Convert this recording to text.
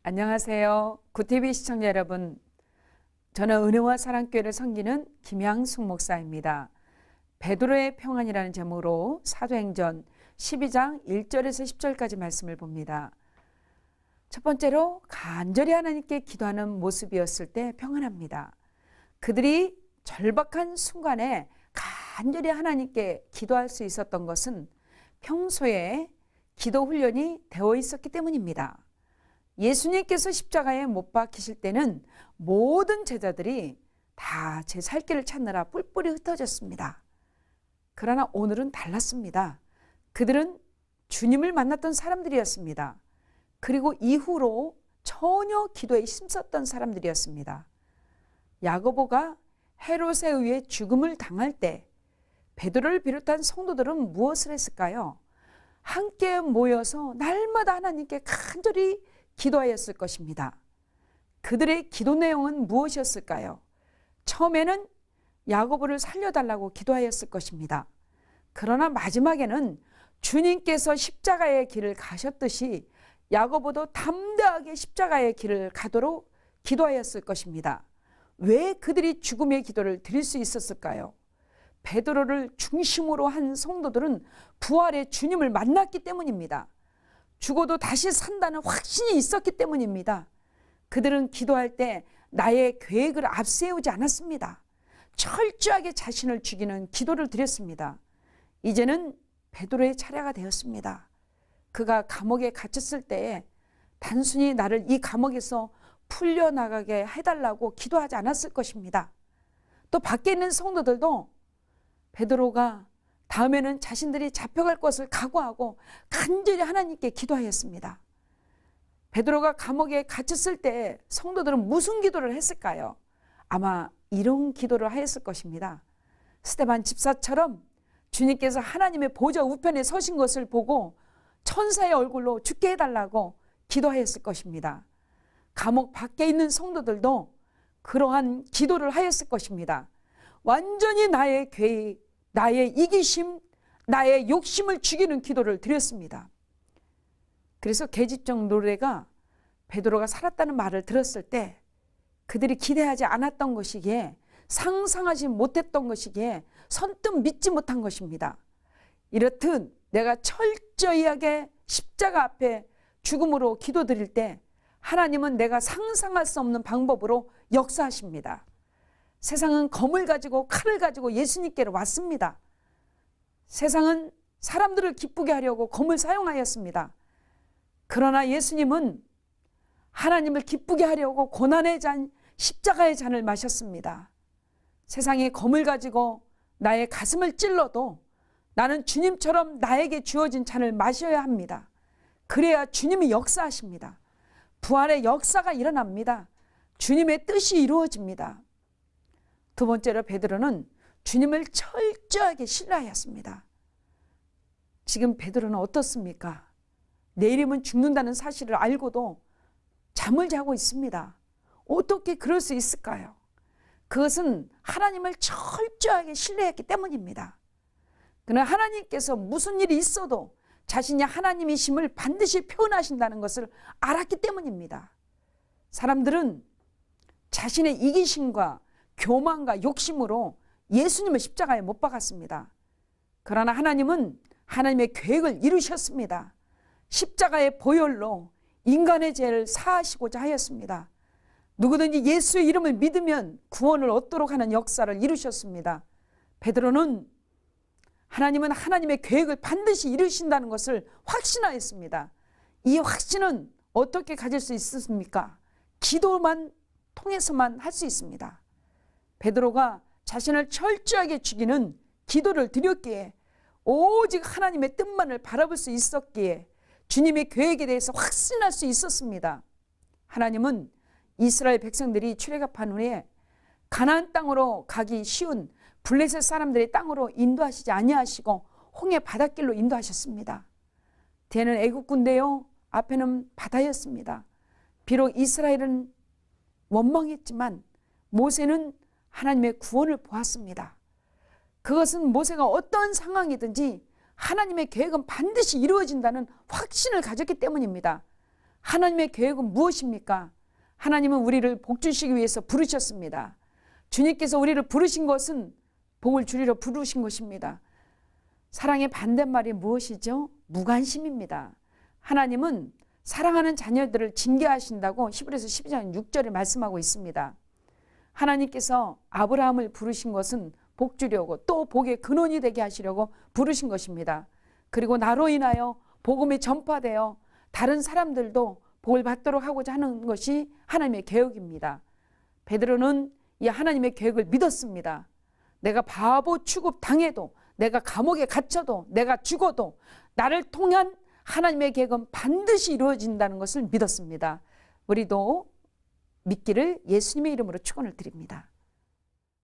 안녕하세요. 구TV 시청자 여러분. 저는 은혜와 사랑교회를 섬기는 김양숙 목사입니다. 베드로의 평안이라는 제목으로 사도행전 12장 1절에서 10절까지 말씀을 봅니다. 첫 번째로 간절히 하나님께 기도하는 모습이었을 때 평안합니다. 그들이 절박한 순간에 간절히 하나님께 기도할 수 있었던 것은 평소에 기도 훈련이 되어 있었기 때문입니다. 예수님께서 십자가에 못 박히실 때는 모든 제자들이 다 제 살 길을 찾느라 뿔뿔이 흩어졌습니다. 그러나 오늘은 달랐습니다. 그들은 주님을 만났던 사람들이었습니다. 그리고 이후로 전혀 기도에 힘썼던 사람들이었습니다. 야고보가 헤롯에 의해 죽음을 당할 때 베드로를 비롯한 성도들은 무엇을 했을까요? 함께 모여서 날마다 하나님께 간절히 기도하였을 것입니다. 그들의 기도 내용은 무엇이었을까요? 처음에는 야고보를 살려달라고 기도하였을 것입니다. 그러나 마지막에는 주님께서 십자가의 길을 가셨듯이 야고보도 담대하게 십자가의 길을 가도록 기도하였을 것입니다. 왜 그들이 죽음의 기도를 드릴 수 있었을까요? 베드로를 중심으로 한 성도들은 부활의 주님을 만났기 때문입니다. 죽어도 다시 산다는 확신이 있었기 때문입니다. 그들은 기도할 때 나의 계획을 앞세우지 않았습니다. 철저하게 자신을 죽이는 기도를 드렸습니다. 이제는 베드로의 차례가 되었습니다. 그가 감옥에 갇혔을 때에 단순히 나를 이 감옥에서 풀려나가게 해달라고 기도하지 않았을 것입니다. 또 밖에 있는 성도들도 베드로가 다음에는 자신들이 잡혀갈 것을 각오하고 간절히 하나님께 기도하였습니다. 베드로가 감옥에 갇혔을 때 성도들은 무슨 기도를 했을까요? 아마 이런 기도를 하였을 것입니다. 스데반 집사처럼 주님께서 하나님의 보좌 우편에 서신 것을 보고 천사의 얼굴로 죽게 해달라고 기도하였을 것입니다. 감옥 밖에 있는 성도들도 그러한 기도를 하였을 것입니다. 완전히 나의 계획, 나의 이기심, 나의 욕심을 죽이는 기도를 드렸습니다. 그래서 계집종 노래가 베드로가 살았다는 말을 들었을 때 그들이 기대하지 않았던 것이기에 상상하지 못했던 것이기에 선뜻 믿지 못한 것입니다. 이렇듯 내가 철저히 하게 십자가 앞에 죽음으로 기도드릴 때 하나님은 내가 상상할 수 없는 방법으로 역사하십니다. 세상은 검을 가지고 칼을 가지고 예수님께로 왔습니다. 세상은 사람들을 기쁘게 하려고 검을 사용하였습니다. 그러나 예수님은 하나님을 기쁘게 하려고 고난의 잔, 십자가의 잔을 마셨습니다. 세상이 검을 가지고 나의 가슴을 찔러도 나는 주님처럼 나에게 주어진 잔을 마셔야 합니다. 그래야 주님이 역사하십니다. 부활의 역사가 일어납니다. 주님의 뜻이 이루어집니다. 두 번째로 베드로는 주님을 철저하게 신뢰하였습니다. 지금 베드로는 어떻습니까? 내일이면 죽는다는 사실을 알고도 잠을 자고 있습니다. 어떻게 그럴 수 있을까요? 그것은 하나님을 철저하게 신뢰했기 때문입니다. 그러나 하나님께서 무슨 일이 있어도 자신이 하나님이심을 반드시 표현하신다는 것을 알았기 때문입니다. 사람들은 자신의 이기심과 교만과 욕심으로 예수님을 십자가에 못 박았습니다. 그러나 하나님은 하나님의 계획을 이루셨습니다. 십자가의 보혈로 인간의 죄를 사하시고자 하였습니다. 누구든지 예수의 이름을 믿으면 구원을 얻도록 하는 역사를 이루셨습니다. 베드로는 하나님은 하나님의 계획을 반드시 이루신다는 것을 확신하였습니다. 이 확신은 어떻게 가질 수 있습니까? 기도만 통해서만 할 수 있습니다. 베드로가 자신을 철저하게 죽이는 기도를 드렸기에 오직 하나님의 뜻만을 바라볼 수 있었기에 주님의 계획에 대해서 확신할 수 있었습니다. 하나님은 이스라엘 백성들이 출애굽한 후에 가나안 땅으로 가기 쉬운 블레셋 사람들의 땅으로 인도하시지 아니하시고 홍해 바닷길로 인도하셨습니다. 뒤에는 애국 군대요, 앞에는 바다였습니다. 비록 이스라엘은 원망했지만 모세는 하나님의 구원을 보았습니다. 그것은 모세가 어떤 상황이든지 하나님의 계획은 반드시 이루어진다는 확신을 가졌기 때문입니다. 하나님의 계획은 무엇입니까? 하나님은 우리를 복 주시기 위해서 부르셨습니다. 주님께서 우리를 부르신 것은 복을 주리러 부르신 것입니다. 사랑의 반대말이 무엇이죠? 무관심입니다. 하나님은 사랑하는 자녀들을 징계하신다고 히브리서 12장 6절에 말씀하고 있습니다. 하나님께서 아브라함을 부르신 것은 복 주려고 또 복의 근원이 되게 하시려고 부르신 것입니다. 그리고 나로 인하여 복음이 전파되어 다른 사람들도 복을 받도록 하고자 하는 것이 하나님의 계획입니다. 베드로는 이 하나님의 계획을 믿었습니다. 내가 바보 취급 당해도, 내가 감옥에 갇혀도, 내가 죽어도 나를 통한 하나님의 계획은 반드시 이루어진다는 것을 믿었습니다. 우리도 믿기를 예수님의 이름으로 축원을 드립니다.